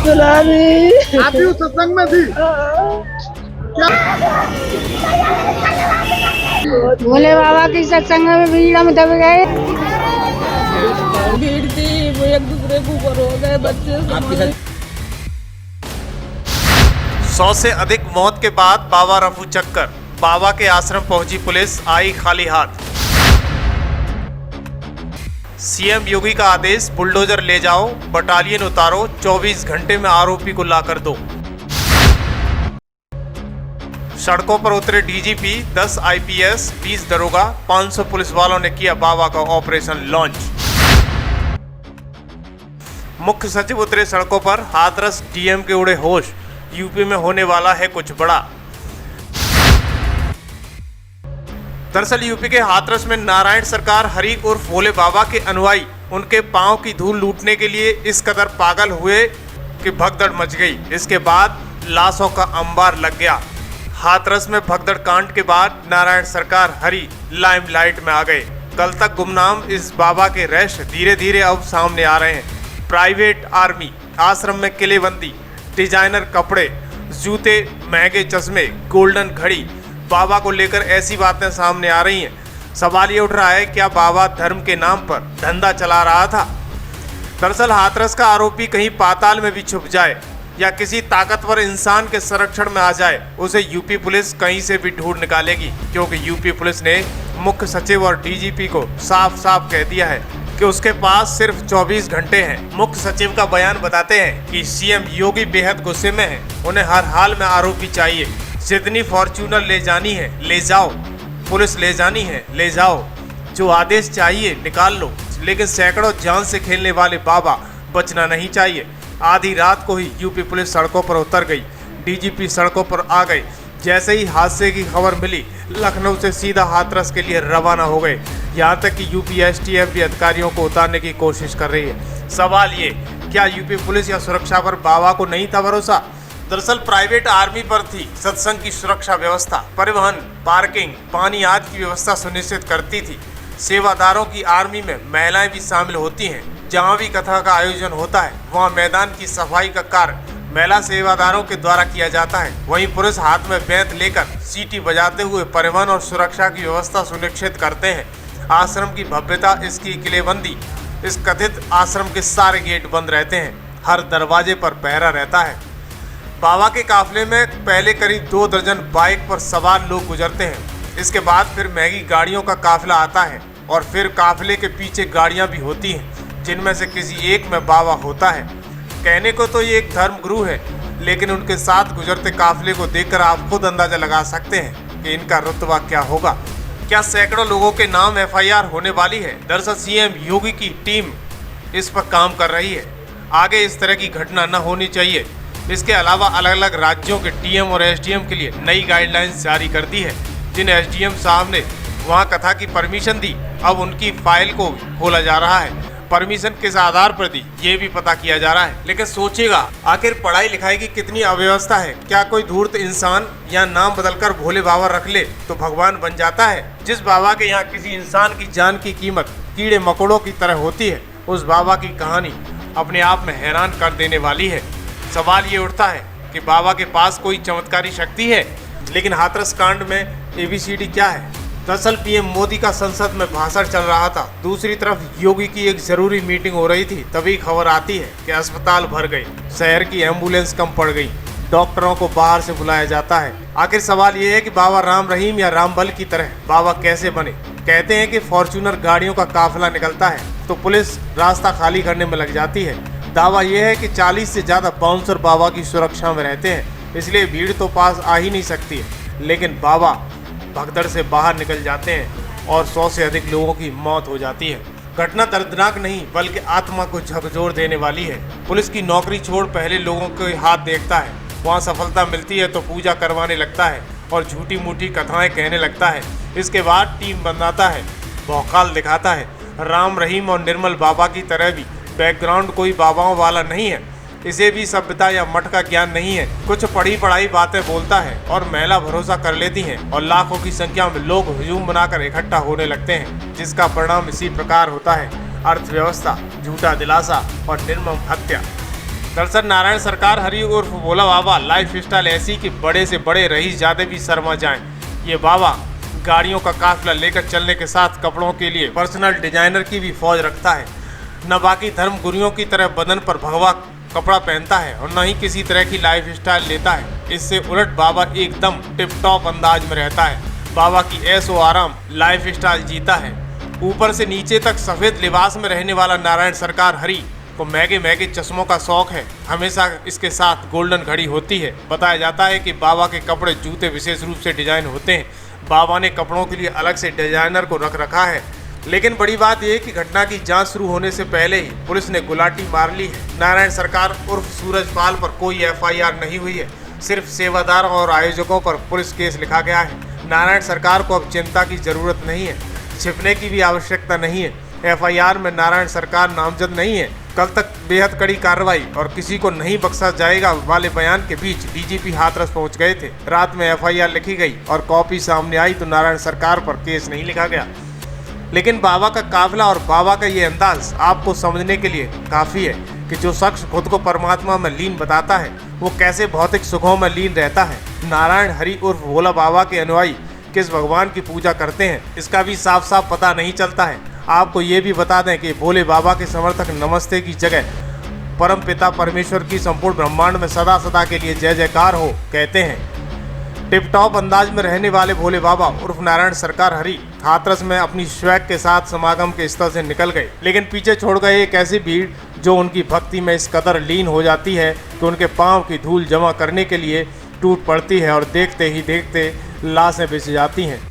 आप भी उस सत्संग में थी क्या? भोले बाबा की सत्संग में भीड़ में दब गए। भीड़ थी, वो एक दूसरे के ऊपर हो गए बच्चे। 100 से अधिक मौत के बाद बाबा रफू चक्कर, बाबा के आश्रम पहुंची पुलिस, आई खाली हाथ। सीएम योगी का आदेश, बुलडोजर ले जाओ, बटालियन उतारो, 24 घंटे में आरोपी को लाकर दो। सड़कों पर उतरे डीजीपी, 10 आईपीएस, 20 दरोगा, 500 पुलिस वालों ने किया बाबा का ऑपरेशन लॉन्च। मुख्य सचिव उतरे सड़कों पर, हाथरस डीएम के उड़े होश, यूपी में होने वाला है कुछ बड़ा। दरअसल यूपी के हाथरस में नारायण सरकार हरि उर्फ भोले बाबा के अनुयायी उनके पांव की धूल लूटने के लिए इस कदर पागल हुए कि भगदड़ मच गई। इसके बाद लाशों का अंबार लग गया। हाथरस में भगदड़ कांड के बाद नारायण सरकार हरि लाइमलाइट में आ गए। कल तक गुमनाम इस बाबा के रहस्य धीरे धीरे अब सामने आ रहे हैं। प्राइवेट आर्मी, आश्रम में किलेबंदी, डिजाइनर कपड़े, जूते, महंगे चश्मे, गोल्डन घड़ी, बाबा को लेकर ऐसी बातें सामने आ रही हैं। सवाल ये उठ रहा है, क्या बाबा धर्म के नाम पर धंधा चला रहा था? दरअसल हाथरस का आरोपी कहीं पाताल में भी छुप जाए या किसी ताकतवर इंसान के संरक्षण में आ जाए, उसे यूपी पुलिस कहीं से भी ढूंढ निकालेगी, क्योंकि यूपी पुलिस ने मुख्य सचिव और डीजीपी को साफ साफ कह दिया है कि उसके पास सिर्फ 24 घंटे हैं। मुख्य सचिव का बयान बताते हैं कि सीएम योगी बेहद गुस्से में हैं। उन्हें हर हाल में आरोपी चाहिए। जितनी फॉर्च्यूनर ले जानी है ले जाओ, पुलिस ले जानी है ले जाओ, जो आदेश चाहिए निकाल लो, लेकिन सैकड़ों जान से खेलने वाले बाबा बचना नहीं चाहिए। आधी रात को ही यूपी पुलिस सड़कों पर उतर गई, डीजीपी सड़कों पर आ गए। जैसे ही हादसे की खबर मिली, लखनऊ से सीधा हाथरस के लिए रवाना हो गए। यहाँ तक कि यूपी एसटीएफ भी अधिकारियों को उतारने की कोशिश कर रही है। सवाल ये, क्या यूपी पुलिस या सुरक्षा पर बाबा को नहीं था भरोसा? दरअसल प्राइवेट आर्मी पर थी सत्संग की सुरक्षा व्यवस्था, परिवहन, पार्किंग, पानी आदि की व्यवस्था सुनिश्चित करती थी। सेवादारों की आर्मी में महिलाएं भी शामिल होती हैं। जहाँ भी कथा का आयोजन होता है, वहाँ मैदान की सफाई का कार्य महिला सेवादारों के द्वारा किया जाता है। वहीं पुलिस हाथ में बेंत लेकर सीटी बजाते हुए परिवहन और सुरक्षा की व्यवस्था सुनिश्चित करते हैं। आश्रम की भव्यता, इसकी किलेबंदी, इस कथित आश्रम के सारे गेट बंद रहते हैं। हर दरवाजे पर पहरा रहता है। बाबा के काफिले में पहले करीब 2 दर्जन बाइक पर सवार लोग गुजरते हैं। इसके बाद फिर महंगी गाड़ियों का काफिला आता है और फिर काफिले के पीछे गाड़ियां भी होती हैं, जिनमें से किसी एक में बाबा होता है। कहने को तो ये एक धर्म गुरु है, लेकिन उनके साथ गुजरते काफिले को देखकर आप खुद अंदाजा लगा सकते हैं कि इनका रुतबा क्या होगा। क्या सैकड़ों लोगों के नाम एफआईआर होने वाली है? दरअसल सीएम योगी की टीम इस पर काम कर रही है। आगे इस तरह की घटना न होनी चाहिए। इसके अलावा अलग अलग राज्यों के टीएम और एसडीएम के लिए नई गाइडलाइंस जारी कर दी है। जिन एसडीएम साहब ने वहां कथा की परमिशन दी, अब उनकी फाइल को खोला जा रहा है। परमिशन किस आधार पर दी, ये भी पता किया जा रहा है। लेकिन सोचिएगा, आखिर पढ़ाई लिखाई की कितनी अव्यवस्था है। क्या कोई धूर्त इंसान या नाम बदलकर भोले बाबा रख ले तो भगवान बन जाता है? जिस बाबा के यहाँ किसी इंसान की जान की कीमत कीड़े मकोड़ों की तरह होती है, उस बाबा की कहानी अपने आप में हैरान कर देने वाली है। सवाल ये उठता है कि बाबा के पास कोई चमत्कारी शक्ति है, लेकिन हाथरस कांड में एबीसीडी क्या है? दरअसल पीएम मोदी का संसद में भाषण चल रहा था, दूसरी तरफ योगी की एक जरूरी मीटिंग हो रही थी। तभी खबर आती है कि अस्पताल भर गई, शहर की एम्बुलेंस कम पड़ गई, डॉक्टरों को बाहर से बुलाया जाता है। आखिर सवाल ये है कि बाबा राम रहीम या रामबल की तरह बाबा कैसे बने? कहते हैं कि फॉर्च्यूनर गाड़ियों का काफिला निकलता है तो पुलिस रास्ता खाली करने में लग जाती है। दावा यह है कि 40 से ज्यादा बाउंसर बाबा की सुरक्षा में रहते हैं, इसलिए भीड़ तो पास आ ही नहीं सकती है। लेकिन बाबा भगदड़ से बाहर निकल जाते हैं और 100 से अधिक लोगों की मौत हो जाती है। घटना दर्दनाक नहीं बल्कि आत्मा को झकझोर देने वाली है। पुलिस की नौकरी छोड़ पहले लोगों के हाथ देखता है, वहाँ सफलता मिलती है तो पूजा करवाने लगता है और झूठी मूठी कथाएं कहने लगता है। इसके बाद टीम बनाता है, भौकाल दिखाता है। राम रहीम और निर्मल बाबा की तरह भी बैकग्राउंड कोई बाबाओं वाला नहीं है। इसे भी सभ्यता या मठ का ज्ञान नहीं है। कुछ पढ़ी पढ़ाई बातें बोलता है और महिला भरोसा कर लेती हैं और लाखों की संख्या में लोग हुजूम बनाकर इकट्ठा होने लगते हैं, जिसका परिणाम इसी प्रकार होता है। अर्थव्यवस्था, झूठा दिलासा और निर्मम हत्या। दरअसल नारायण सरकार हरि उर्फ भोला बाबा लाइफ स्टाइल ऐसी कि बड़े से बड़े रईस ज्यादा भी शर्मा जाएं। ये बाबा गाड़ियों का काफिला लेकर चलने के साथ कपड़ों के लिए पर्सनल डिजाइनर की भी फौज रखता है। न बाकी धर्म गुरुओं की तरह बदन पर भगवा कपड़ा पहनता है और न ही किसी तरह की लाइफ स्टाइल लेता है। इससे उलट बाबा एकदम टिप टॉप अंदाज में रहता है। बाबा की ऐशो आराम लाइफ स्टाइल जीता है। ऊपर से नीचे तक सफेद लिबास में रहने वाला नारायण सरकार हरि को महंगे महंगे चश्मों का शौक है। हमेशा इसके साथ गोल्डन घड़ी होती है। बताया जाता है कि बाबा के कपड़े जूते विशेष रूप से डिजाइन होते हैं। बाबा ने कपड़ों के लिए अलग से डिजाइनर को रख रखा है। लेकिन बड़ी बात यह कि घटना की जांच शुरू होने से पहले ही पुलिस ने गुलाटी मार ली है। नारायण सरकार उर्फ सूरजपाल पर कोई एफआईआर नहीं हुई है। सिर्फ सेवादार और आयोजकों पर पुलिस केस लिखा गया है। नारायण सरकार को अब चिंता की जरूरत नहीं है, छिपने की भी आवश्यकता नहीं है। एफआईआर में नारायण सरकार नामजद नहीं है। कल तक बेहद कड़ी कार्रवाई और किसी को नहीं बख्शा जाएगा वाले बयान के बीच डीजीपी हाथरस पहुंच गए थे। रात में एफआईआर लिखी गई और कॉपी सामने आई तो नारायण सरकार पर केस नहीं लिखा गया। लेकिन बाबा का काफिला और बाबा का ये अंदाज आपको समझने के लिए काफ़ी है कि जो शख्स खुद को परमात्मा में लीन बताता है वो कैसे भौतिक सुखों में लीन रहता है। नारायण हरि उर्फ भोला बाबा के अनुयायी किस भगवान की पूजा करते हैं इसका भी साफ साफ पता नहीं चलता है। आपको ये भी बता दें कि भोले बाबा के समर्थक नमस्ते की जगह परम पिता परमेश्वर की संपूर्ण ब्रह्मांड में सदा सदा के लिए जय जयकार हो कहते हैं। टिप टॉप अंदाज में रहने वाले भोले बाबा उर्फ नारायण सरकार हरि हाथरस में अपनी स्वैग के साथ समागम के स्थल से निकल गए, लेकिन पीछे छोड़ गए एक ऐसी भीड़ जो उनकी भक्ति में इस कदर लीन हो जाती है कि उनके पांव की धूल जमा करने के लिए टूट पड़ती है और देखते ही देखते लाशें बिछ जाती हैं।